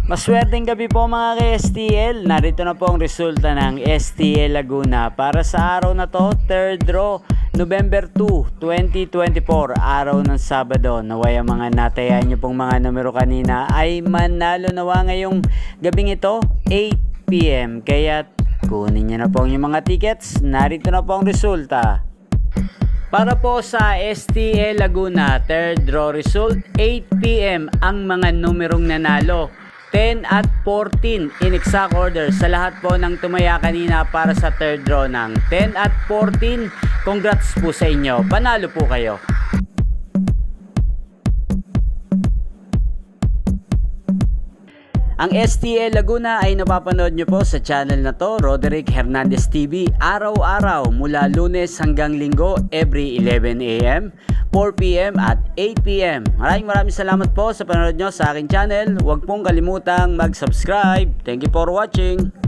Maswerteng gabi po mga ka-STL. Narito na po ang resulta ng STL Laguna para sa araw na to, 3rd draw, November 2, 2024, araw ng Sabado. Naway ang mga natayan nyo pong mga numero kanina ay manalo nawa ngayong gabing ito, 8 PM. Kaya kunin nyo na po yung mga tickets. Narito na po ang resulta. Para po sa STL Laguna, 3rd draw result, 8 PM ang mga numerong nanalo. 10 at 14 in exact order sa lahat po ng tumaya kanina para sa 3rd draw ng 10 at 14. Congrats po sa inyo. Panalo po kayo. Ang STL Laguna ay napapanood nyo po sa channel na to, Roderick Hernandez TV, araw-araw mula Lunes hanggang Linggo, every 11 AM, 4 PM at 8 PM. Maraming salamat po sa panonood nyo sa aking channel. Huwag pong kalimutang mag-subscribe. Thank you for watching.